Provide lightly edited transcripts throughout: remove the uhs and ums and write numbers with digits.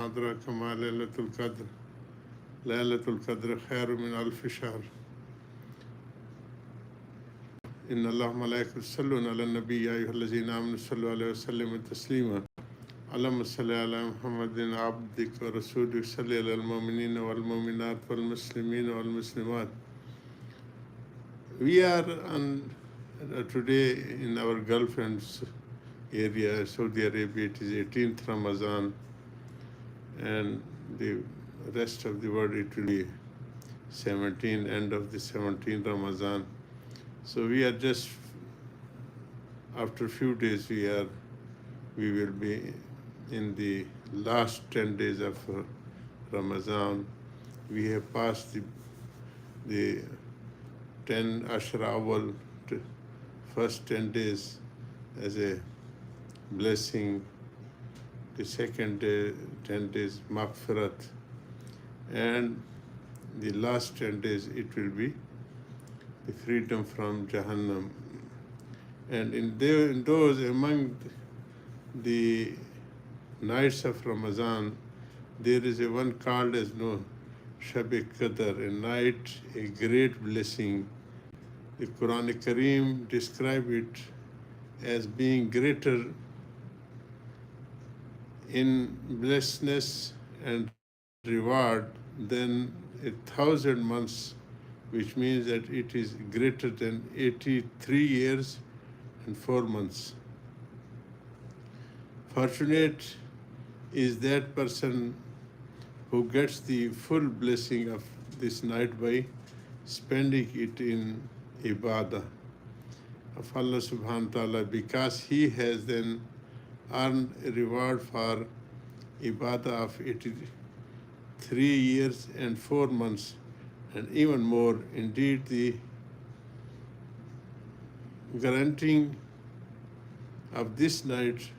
أدراك ما ليلة القدر ليلة القدر خير من ألف شهر إن الله ملائكته يصلون على النبي يا أيها الذين آمنوا صلوا عليه وسلموا تسليما اللهم صل على محمد عبدك ورسولك صل على المؤمنين والمؤمنات والمسلمين والمسلمات. We are today in our Gulf area, Saudi Arabia. It is 18th Ramadan, and the rest of the world it will be end of the 17th Ramadan. So we are just, after a few days, we will be in the last 10 days of Ramadan. We have passed the 10 Ashra Awal, first 10 days as a blessing, the second day, 10 days Maghfirat, and the last 10 days it will be the freedom from Jahannam. And in those, among the nights of Ramadan, there is a one called as Shab-e Qadr, a night, a great blessing. The Quran Kareem describes it as being greater in blessedness and reward than 1,000 months, which means that it is greater than 83 years and 4 months. Fortunate is that person who gets the full blessing of this night by spending it in ibadah of Allah subhanahu wa ta'ala, because he has then earned a reward for ibadah of 83 years and 4 months, and even more. Indeed, the granting of this night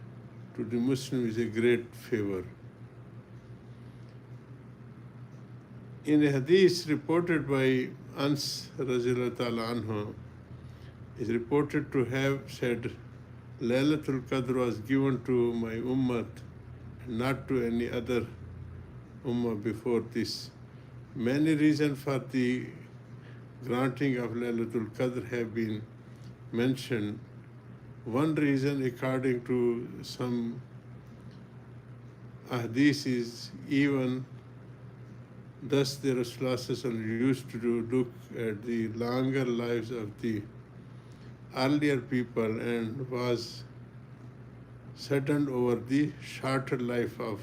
to the Muslim is a great favor. In a hadith reported by Ans Razilullah Ta'ala Anhu, is reported to have said, Laylatul Qadr was given to my ummah, not to any other ummah before this. Many reasons for the granting of Laylatul Qadr have been mentioned. One reason, according to some hadith, is even thus the Rasulullah used to look at the longer lives of the earlier people and was saddened over the shorter life of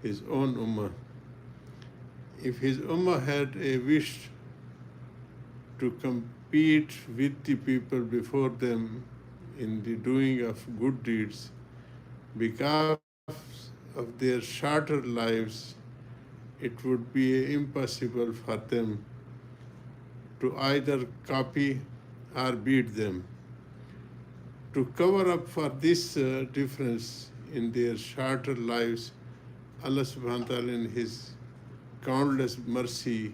his own ummah. If his ummah had a wish to compete with the people before them in the doing of good deeds, because of their shorter lives, it would be impossible for them to either copy or beat them. To cover up for this difference in their shorter lives, Allah subhanahu wa ta'ala in His countless mercy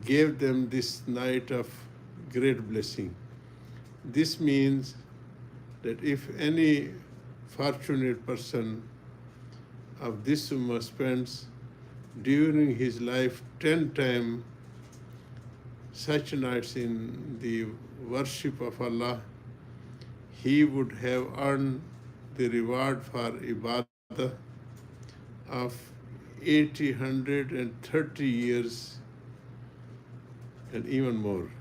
gave them this night of great blessing. This means that if any fortunate person of this ummah spends during his life 10 times such nights in the worship of Allah, he would have earned the reward for ibadah of 130 years and even more.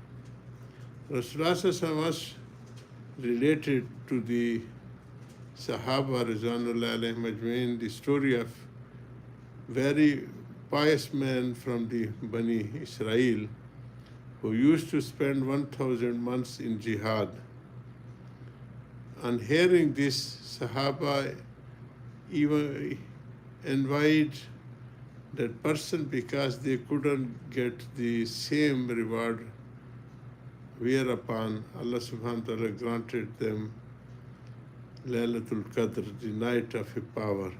Rasulullah was related to the Sahaba Rizwanullah alayhim ajmain the story of very pious man from the Bani Israel who used to spend 1,000 months in jihad. On hearing this, Sahaba even envied that person because they couldn't get the same reward, whereupon Allah subhanahu wa ta'ala granted them Laylatul Qadr, the night of power.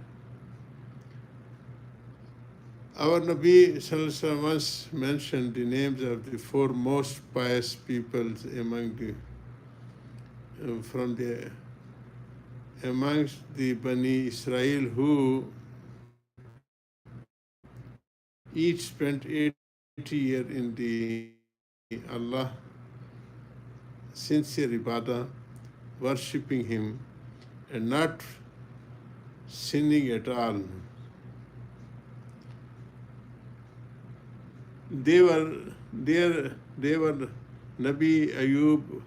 Our Nabi Sallallahu Alaihi Wasallam once mentioned the names of the 4 most pious people amongst the Bani Israel who each spent 80 years in the Allah sincere ibadah, worshipping Him and not sinning at all. They were there. They were Nabi Ayub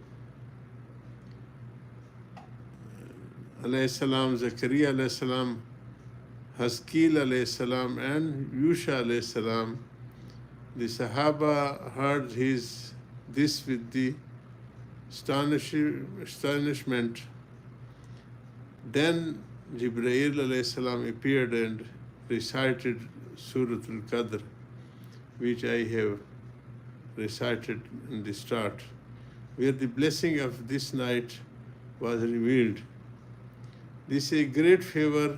alayhi salam, Zakaria alayhi salam, Haskil alayhi salam, and Yusha alayhi salam. The Sahaba heard this with the astonishment. Then Jibreel alayhi salam appeared and recited Surah Al-Qadr, which I have recited in the start, where the blessing of this night was revealed. This is a great favor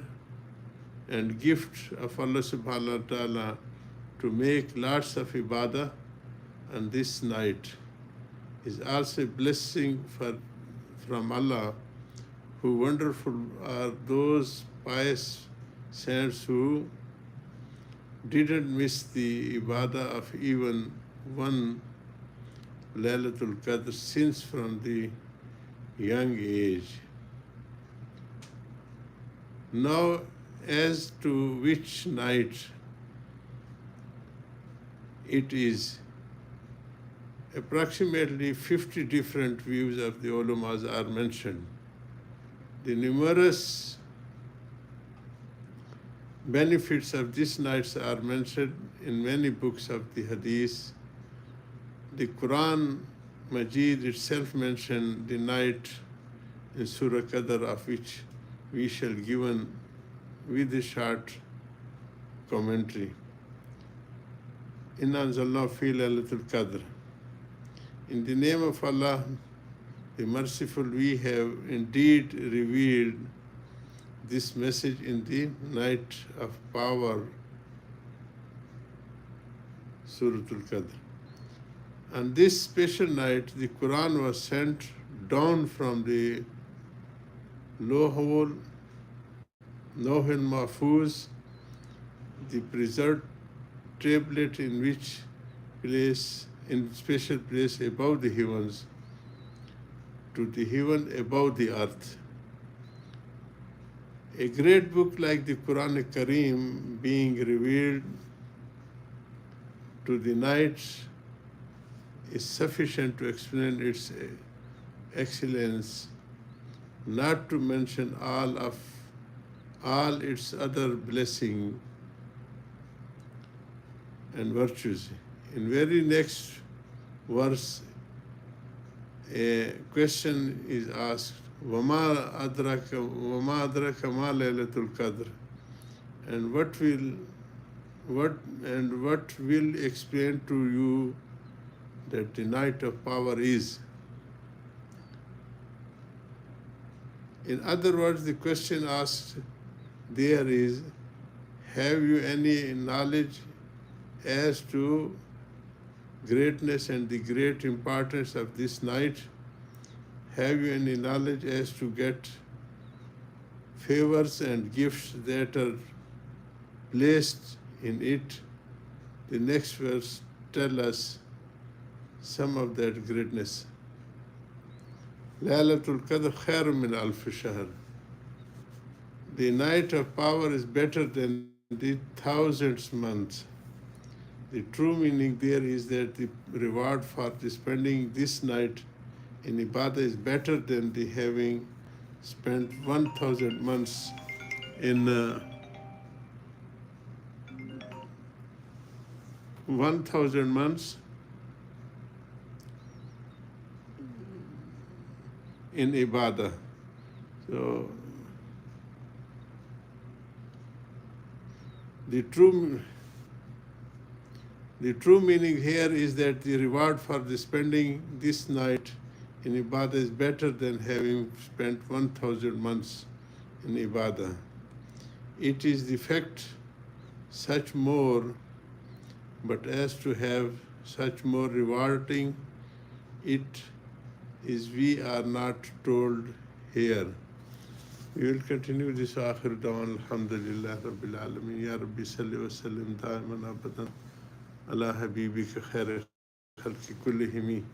and gift of Allah subhanahu wa ta'ala to make lots of ibadah on this night. Is also a blessing from Allah, who wonderful are those pious saints who didn't miss the ibadah of even one Laylatul Qadr since from the young age. Now, as to which night it is, approximately 50 different views of the ulamas are mentioned. The numerous benefits of this night are mentioned in many books of the hadith. The Quran Majid itself mentioned the night in Surah Qadr, of which we shall given with a short commentary. Inna anzalnahu fi laylatul qadr. In the name of Allah, the Merciful, we have indeed revealed this message in the night of power, Surah Al-Qadr. On this special night, the Quran was sent down from the Lohul Mahfuz, the preserved tablet in special place above the heavens, to the heaven above the earth. A great book like the Quran Kareem being revealed to the night is sufficient to explain its excellence, not to mention all its other blessings and virtues. In very next verse, a question is asked, وَمَا أَدْرَكَ مَا لَيْلَةُ الْقَدْرِ, and what will explain to you that the night of power is. In other words, the question asked there is, have you any knowledge as to greatness and the great importance of this night? Have you any knowledge as to get favors and gifts that are placed in it? The next verse tells us some of that greatness. Laylatul Qadr khair min alf shahr. The night of power is better than the thousands months. The true meaning there is that the reward for the spending this night in ibadah is better than the having spent 1,000 months in 1,000 months in ibadah. So the true meaning here is that the reward for the spending this night in ibadah is better than having spent 1,000 months in ibadah. It is the fact such more, but as to have such more rewarding, it is we are not told here. We will continue this آخر دعوان الحمد لله رب العالمين يا ربي صل وسلم دائما أبدا على حبيبك خير الخلق كلهم